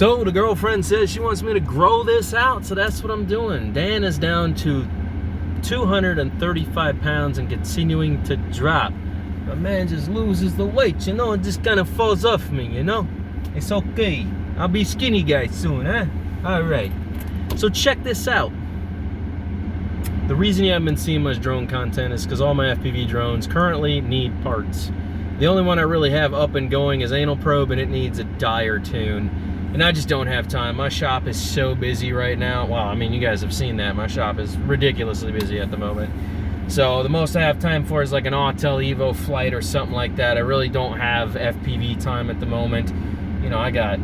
So the girlfriend says she wants me to grow this out, so that's what I'm doing. Dan is down to 235 pounds and continuing to drop. My man just loses the weight, you know, it just kind of falls off me, you know? It's okay. I'll be skinny guy soon, huh? Alright. So check this out. The reason you haven't been seeing much drone content is because all my FPV drones currently need parts. The only one I really have up and going is Anal Probe, and it needs a die or tune. And I just don't have time. My shop is so busy right now. Well, I mean, you guys have seen that. My shop is ridiculously busy at the moment. So the most I have time for is like an Autel Evo flight or something like that. I really don't have FPV time at the moment. You know, I got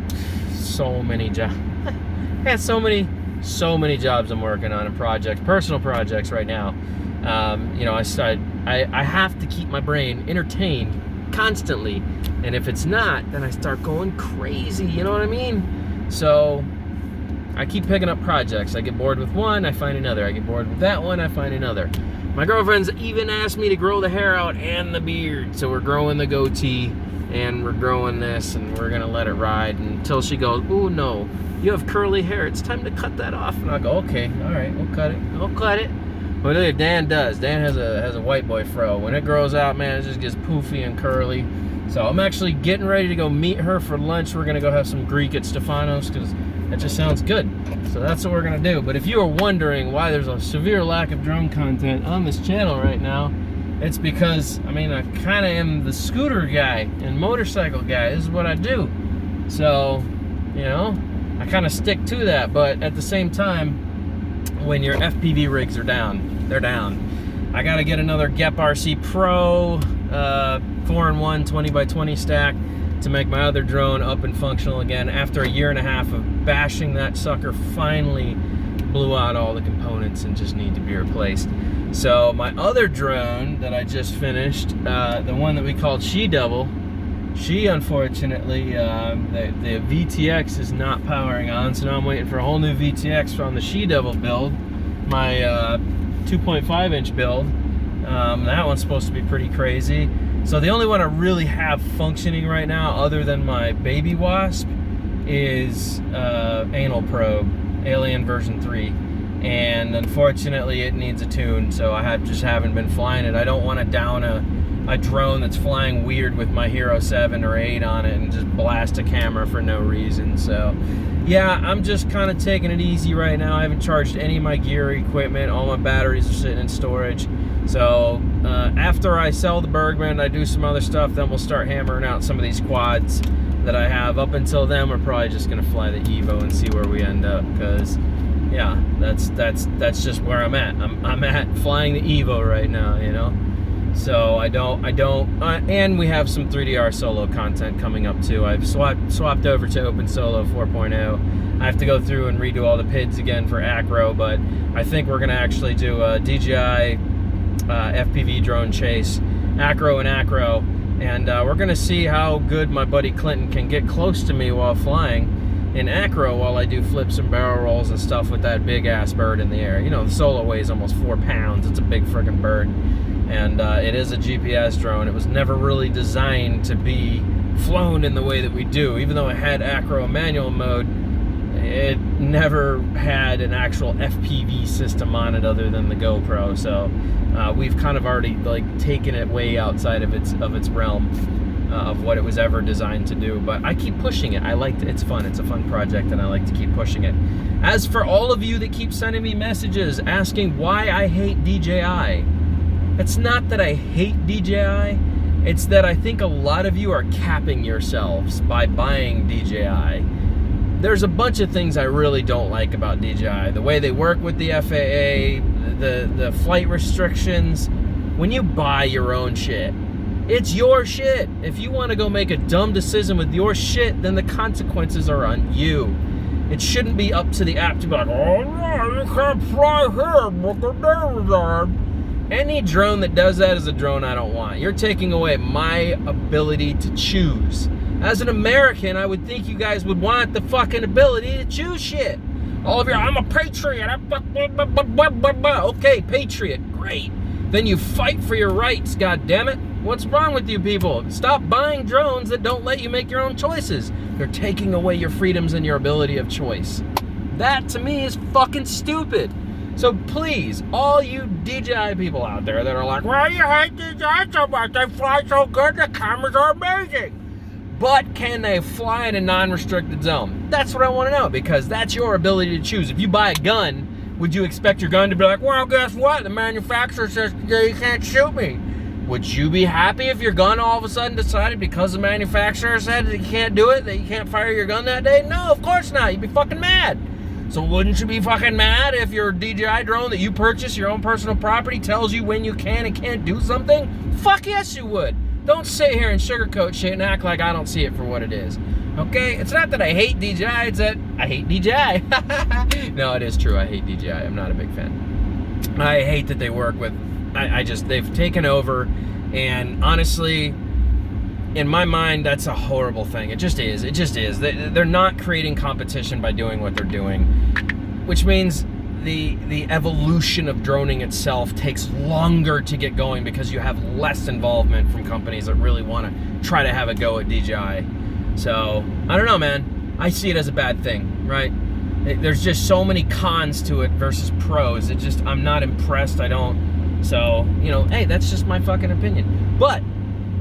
so many jobs. I got so many jobs I'm working on and projects, personal projects right now. You know, I have to keep my brain entertained constantly, and if it's not, then I start going crazy, you know what I mean? So I keep picking up projects. I get bored with one, I find another. I get bored with that one, I find another. My girlfriend's even asked me to grow the hair out and the beard, so we're growing the goatee and we're growing this, and we're gonna let it ride until she goes, "Oh no, you have curly hair, it's time to cut that off." And I go, "Okay, all right, we'll cut it." But look at Dan does. Dan has a white boy fro. When it grows out, man, it just gets poofy and curly. So I'm actually getting ready to go meet her for lunch. We're gonna go have some Greek at Stefanos because that just sounds good. So that's what we're gonna do. But if you are wondering why there's a severe lack of drone content on this channel right now, it's because, I mean, I kind of am the scooter guy and motorcycle guy. This is what I do. So, you know, I kind of stick to that. But at the same time, when your FPV rigs are down, they're down. I gotta get another Gep RC Pro 4-in-1 20x20 stack to make my other drone up and functional again. After a year and a half of bashing, that sucker finally blew out all the components and just need to be replaced. So my other drone that I just finished, the one that we called She-Devil, she unfortunately, the VTX is not powering on, so now I'm waiting for a whole new VTX from the She-Devil build, my 2.5 inch build. That one's supposed to be pretty crazy. So the only one I really have functioning right now, other than my Baby Wasp, is Anal Probe, Alien version 3. And unfortunately it needs a tune, so I just haven't been flying it. I don't want to down a drone that's flying weird with my Hero 7 or 8 on it and just blast a camera for no reason. So yeah, I'm just kind of taking it easy right now. I haven't charged any of my gear equipment. All my batteries are sitting in storage. So after I sell the Bergman, I do some other stuff, then we'll start hammering out some of these quads that I have. Up until then, we're probably just gonna fly the Evo and see where we end up, because yeah, that's just where I'm at. I'm at flying the Evo right now, you know. So and we have some 3DR solo content coming up too. I've swapped over to Open Solo 4.0. I have to go through and redo all the PIDs again for acro, but I think we're gonna actually do a DJI FPV drone chase, acro and acro, and we're gonna see how good my buddy Clinton can get close to me while flying in acro while I do flips and barrel rolls and stuff with that big ass bird in the air. You know, the Solo weighs almost 4 pounds. It's a big freaking bird. And it is a GPS drone. It was never really designed to be flown in the way that we do. Even though it had acro manual mode, it never had an actual FPV system on it other than the GoPro. So we've kind of already like taken it way outside of its realm of what it was ever designed to do. But I keep pushing it. I like it. It's fun. It's a fun project, and I like to keep pushing it. As for all of you that keep sending me messages asking why I hate DJI, it's not that I hate DJI, it's that I think a lot of you are capping yourselves by buying DJI. There's a bunch of things I really don't like about DJI. The way they work with the FAA, the flight restrictions. When you buy your own shit, it's your shit. If you want to go make a dumb decision with your shit, then the consequences are on you. It shouldn't be up to the app to be like, oh no, you can't fly here, but the name's on. Any drone that does that is a drone I don't want. You're taking away my ability to choose. As an American, I would think you guys would want the fucking ability to choose shit. All of you, I'm a patriot. Okay, patriot, great. Then you fight for your rights, goddammit. What's wrong with you people? Stop buying drones that don't let you make your own choices. They're taking away your freedoms and your ability of choice. That to me is fucking stupid. So please, all you DJI people out there that are like, well, you hate DJI so much, they fly so good, the cameras are amazing. But can they fly in a non-restricted zone? That's what I want to know, because that's your ability to choose. If you buy a gun, would you expect your gun to be like, well, guess what? The manufacturer says you can't shoot me. Would you be happy if your gun all of a sudden decided because the manufacturer said that you can't do it, that you can't fire your gun that day? No, of course not. You'd be fucking mad. So wouldn't you be fucking mad if your DJI drone that you purchase, your own personal property, tells you when you can and can't do something? Fuck yes, you would. Don't sit here and sugarcoat shit and act like I don't see it for what it is. Okay? It's not that I hate DJI, it's that I hate DJI. No, it is true. I hate DJI. I'm not a big fan. I hate that they work with... they've taken over, and honestly, in my mind, that's a horrible thing. It just is. It just is. They're not creating competition by doing what they're doing, which means the evolution of droning itself takes longer to get going because you have less involvement from companies that really want to try to have a go at DJI. So, I don't know, man. I see it as a bad thing, right? There's just so many cons to it versus pros. It just, I'm not impressed. I don't. So, you know, hey, that's just my fucking opinion. But,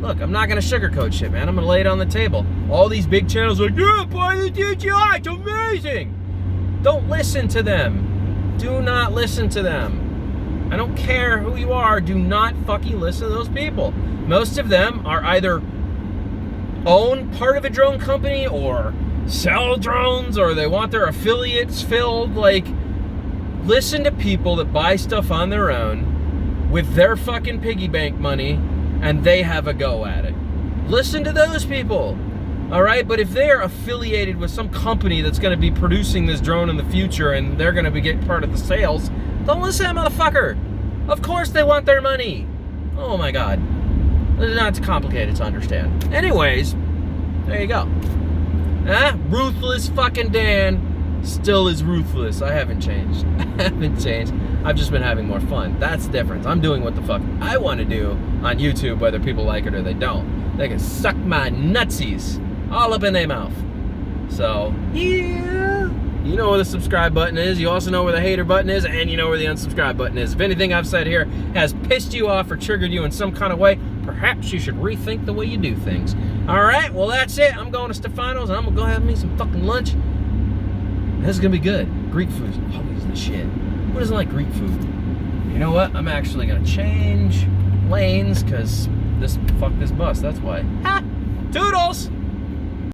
look, I'm not going to sugarcoat shit, man. I'm going to lay it on the table. All these big channels are like, yeah, buy the DJI, it's amazing. Don't listen to them. Do not listen to them. I don't care who you are. Do not fucking listen to those people. Most of them are either own part of a drone company or sell drones, or they want their affiliates filled. Like, listen to people that buy stuff on their own with their fucking piggy bank money, and they have a go at it. Listen to those people, all right? But if they're affiliated with some company that's going to be producing this drone in the future and they're going to be getting part of the sales, don't listen to that motherfucker. Of course they want their money. Oh my God. It's not complicated to understand. Anyways, there you go. Ruthless fucking Dan still is ruthless. I haven't changed. I haven't changed. I've just been having more fun. That's the difference. I'm doing what the fuck I want to do on YouTube, whether people like it or they don't. They can suck my nutsies all up in their mouth. So, yeah. You know where the subscribe button is. You also know where the hater button is, and you know where the unsubscribe button is. If anything I've said here has pissed you off or triggered you in some kind of way, perhaps you should rethink the way you do things. All right, well, that's it. I'm going to Stefano's, and I'm going to go have me some fucking lunch. This is going to be good. Greek food is always the shit. Who doesn't like Greek food? You know what? I'm actually going to change lanes because fuck this bus. That's why. Ha! Toodles!